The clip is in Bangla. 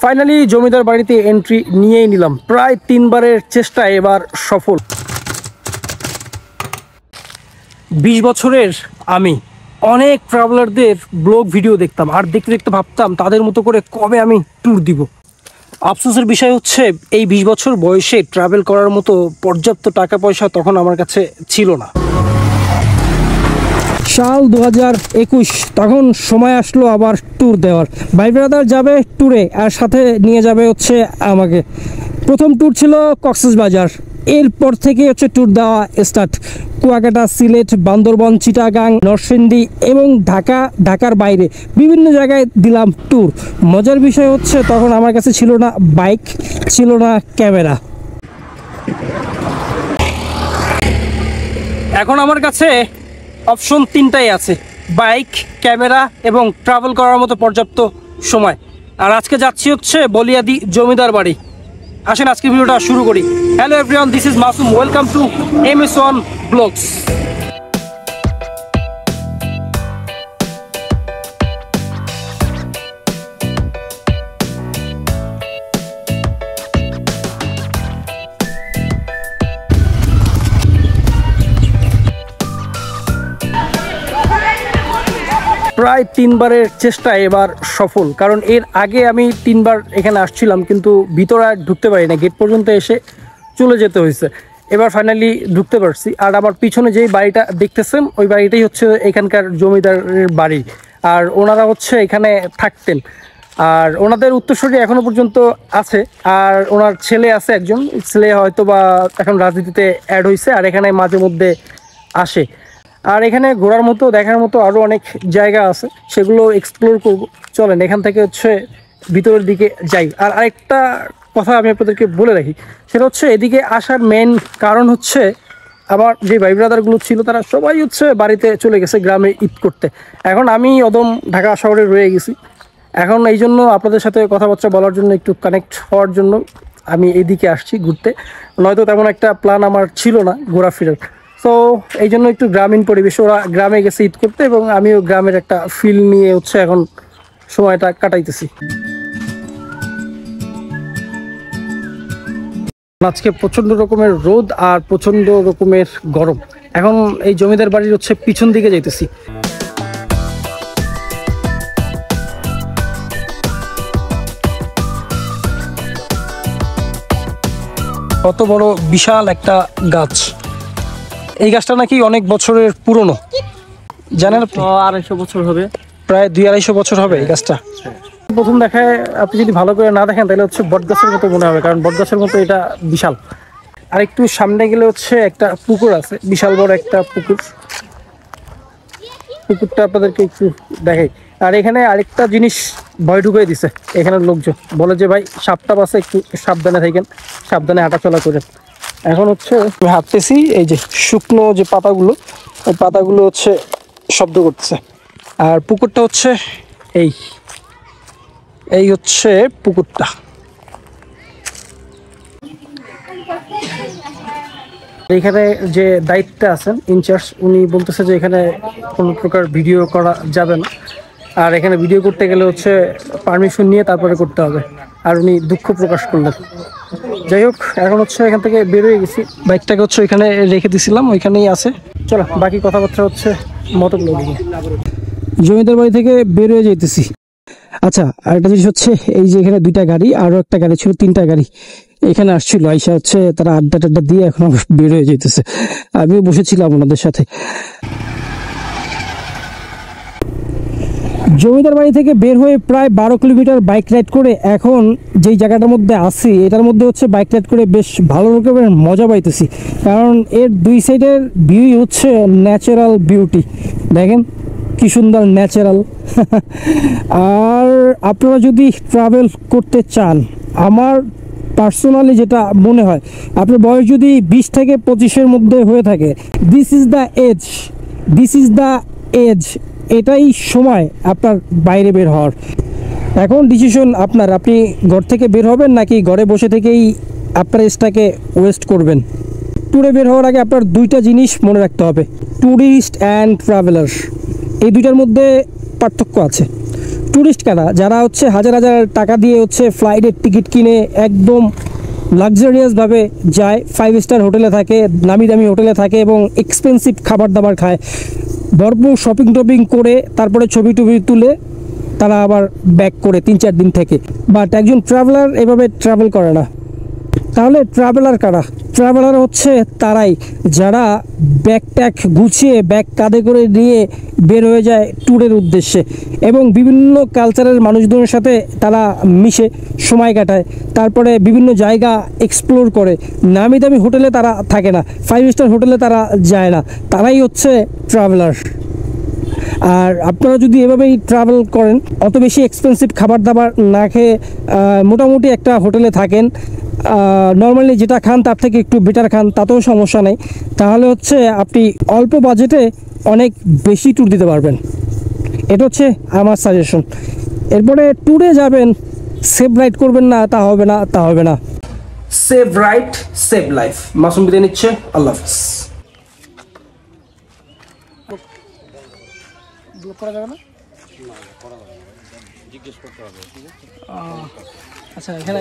ফাইনালি জমিদার বাড়িতে এন্ট্রি নিয়েই নিলাম। প্রায় 3 বারের চেষ্টা এবার সফল। 20 বছরের আমি অনেক ট্রাভেলারদের ব্লগ ভিডিও দেখতাম, আর দেখতে দেখতে ভাবতাম তাদের মতো করে কবে আমি ট্যুর দিব। আফসোসের বিষয় হচ্ছে এই 20 বছর বয়সে ট্রাভেল করার মতো পর্যাপ্ত টাকা পয়সা তখন আমার কাছে ছিল না। সাল 2021, তখন সময় আসলো আবার ট্যুর দেওয়ার। ভাই ব্রাদার যাবে ট্যুরে, আর সাথে নিয়ে যাবে হচ্ছে আমাকে। প্রথম ট্যুর ছিল কক্সবাজার, এরপর থেকে হচ্ছে ট্যুর দেওয়া স্টার্ট। কুয়াকাটা, সিলেট, বান্দরবান, চিটাগাং, নরসিংদী এবং ঢাকার বাইরে বিভিন্ন জায়গায় দিলাম ট্যুর। মজার বিষয় হচ্ছে তখন আমার কাছে ছিল না বাইক, ছিল না ক্যামেরা। এখন আমার কাছে অপশন 3টাই আছে, বাইক, ক্যামেরা এবং ট্রাভেল করার মতো পর্যাপ্ত সময়। আর আজকে যাচ্ছি হচ্ছে বলিয়াদি জমিদার বাড়ি। আসেন আজকে ভিডিওটা শুরু করি। Hello everyone, this is Masum, welcome to MS1 blogs. প্রায় 3 বারের চেষ্টা এবার সফল, কারণ এর আগে আমি 3 বার এখানে আসছিলাম, কিন্তু ভিতরে আর ঢুকতে পারি না, গেট পর্যন্ত এসে চলে যেতে হয়েছে। এবার ফাইনালি ঢুকতে পারছি। আর আমার পিছনে যেই বাড়িটা দেখতেছেন ওই বাড়িটাই হচ্ছে এখানকার জমিদারের বাড়ি, আর ওনারা হচ্ছে এখানে থাকতেন। আর ওনাদের উত্তরসূরি এখনো পর্যন্ত আছে, আর ওনার ছেলে আছে একজন, ছেলে হয়তো বা এখন রাজনীতিতে অ্যাড হয়েছে, আর এখানে মাঝে মধ্যে আসে। আর এখানে ঘোরার মতো, দেখার মতো আরও অনেক জায়গা আছে, সেগুলো এক্সপ্লোর করব। চলেন এখান থেকে হচ্ছে ভিতরের দিকে যাই। আর আরেকটা কথা আমি আপনাদেরকে বলে রাখি, সেটা হচ্ছে এদিকে আসার মেন কারণ হচ্ছে আমার যে ভাই ব্রাদারগুলো ছিল তারা সবাই হচ্ছে বাড়িতে চলে গেছে গ্রামে ঈদ করতে। এখন আমি অদম ঢাকা শহরে রয়ে গেছি। এখন এই জন্য আপনাদের সাথে কথাবার্তা বলার জন্য, একটু কানেক্ট হওয়ার জন্য আমি এইদিকে আসছি ঘুরতে। নয়তো তেমন একটা প্ল্যান আমার ছিল না ঘোরাফেরার। তো এই জন্য একটু গ্রামীণ পরিবেশ, ওরা গ্রামে গেছে ঈদ করতে এবং আমিও গ্রামের একটা ফিল নিয়ে হচ্ছে এখন সময়টা কাটাইতেছি। আজকে প্রচণ্ড রকমের রোদ আর প্রচণ্ড রকমের গরম। এখন এই জমিদার বাড়ির হচ্ছে পিছন দিকে যাইতেছি। কত বড় বিশাল একটা গাছ! এই গাছটা নাকি অনেক বছরের পুরনো, জানেন আপনি? 250 বছর হবে, প্রায় 200-250 বছর হবে এই গাছটা। প্রথম দেখায় আপনি যদি ভালো করে না দেখেন তাহলে হচ্ছে বটগাছের মতো মনে হবে, কারণ বটগাছের মতো এটা বিশাল। আর একটু সামনে গেলে হচ্ছে একটা পুকুর আছে, বিশাল বড় একটা পুকুর। পুকুরটা আপনাদেরকে একটু দেখাই। আর এখানে আরেকটা জিনিস ভয় ঢুকিয়ে দিছে এখানের লোকজন, বলে যে ভাই সাপটাপ আছে, একটু সাবধানে থাকেন, সাবধানে হাঁটাচলা করেন। এখন হচ্ছে হাঁটতেছি, এই যে শুকনো যে পাতাগুলো, ওই পাতাগুলো হচ্ছে শব্দ করতেছে। আর পুকুরটা হচ্ছে এই হচ্ছে পুকুরটা। এইখানে যে দায়িত্বে আছেন ইনচার্জ, উনি বলতেছে যে এখানে কোনো প্রকার ভিডিও করা যাবে না, আর এখানে ভিডিও করতে গেলে হচ্ছে পারমিশন নিয়ে তারপরে করতে হবে। আর উনি দুঃখ প্রকাশ করলেন। যাই হোক, এখন হচ্ছে এখান থেকে বেরোয় গেছি, বাইকটাকে হচ্ছে ওইখানে রেখে দিয়েছিলাম, ওইখানেই আছে। চলো বাকি কথাবার্তা হচ্ছে মতগুলো নিয়ে। জমিদার বাড়ি থেকে বেরোয় যেতেছি। আচ্ছা, আরেকটা জিনিস হচ্ছে এই যে এখানে 2টা গাড়ি, আরও একটা গাড়ি ছিল, 3টা গাড়ি এখানে আসছিল। আইসা হচ্ছে তারা আড্ডা টাড্ডা দিয়ে এখন বের হয়ে যেতেছে। আমিও বসেছিলাম ওনাদের সাথে। জমিদার বাড়ি থেকে বের হয়ে প্রায় 12 কিলোমিটার বাইক রাইড করে এখন যেই জায়গাটার মধ্যে আছি, এটার মধ্যে হচ্ছে বাইক রাইড করে বেশ ভালো রকমের মজা পাইতেছি, কারণ এর 2 সাইডের ভিউ হচ্ছে ন্যাচারাল বিউটি। দেখেন কি সুন্দর ন্যাচারাল। আর আপনারা যদি ট্রাভেল করতে চান, আমার পার্সোনালি যেটা মনে হয়, আপনার বয়স যদি 20 থেকে 25-এর মধ্যে হয়ে থাকে, দিস ইজ দ্য এজ, এটাই সময় আপনার বাইরে বের হওয়ার। এখন ডিসিশন আপনার, আপনি ঘর থেকে বের হবেন নাকি ঘরে বসে থেকেই আপনার এজটাকে ওয়েস্ট করবেন। ট্যুরে বের হওয়ার আগে আপনার 2টা জিনিস মনে রাখতে হবে, ট্যুরিস্ট অ্যান্ড ট্রাভেলার, এই 2টার মধ্যে পার্থক্য আছে। ট্যুরিস্ট কারা, যারা হচ্ছে হাজার হাজার টাকা দিয়ে হচ্ছে ফ্লাইটের টিকিট কিনে একদম লাক্সারিয়াসভাবে যায়, 5 স্টার হোটেলে থাকে, নামি দামি হোটেলে থাকে এবং এক্সপেন্সিভ খাবার দাবার খায়, ভরপুর শপিং টপিং করে তারপরে ছবি টবি তুলে তারা আবার ব্যাক করে 3-4 দিন থেকে। বাট একজন ট্রাভেলার এভাবে ট্রাভেল করে না। তাহলে ট্রাভেলার কারা? ট্রাভেলার হচ্ছে তারাই যারা ব্যাগ ট্যাগ গুছিয়ে ব্যাগ কাঁধে করে নিয়ে বের হয়ে যায় ট্যুরের উদ্দেশ্যে এবং বিভিন্ন কালচারের মানুষজনের সাথে তারা মিশে সময় কাটায়, তারপরে বিভিন্ন জায়গা এক্সপ্লোর করে। নামি দামি হোটেলে তারা থাকে না, 5 স্টার হোটেলে তারা যায় না, তারাই হচ্ছে ট্রাভেলার। আর আপনারা যদি এভাবেই ট্রাভেল করেন, অত বেশি এক্সপেন্সিভ খাবার দাবার না খেয়ে মোটামুটি একটা হোটেলে থাকেন, নর্মালি যেটা খান তার থেকে একটু বেটার খান, তাতেও সমস্যা নেই, তাহলে হচ্ছে আপনি অল্প বাজেটে অনেক বেশি ট্যুর দিতে পারবেন। এটা হচ্ছে আমার সাজেশন। এরপরে ট্যুরে যাবেন, সেভ রাইড করবেন না, তা হবে না, তা হবে না। Save ride save life. Masum বিদায় নিচ্ছে, আল্লাহ হাফিজ। ব্লক করা যাবে না? জিজ্ঞেস করতে হবে। আচ্ছা, এখানে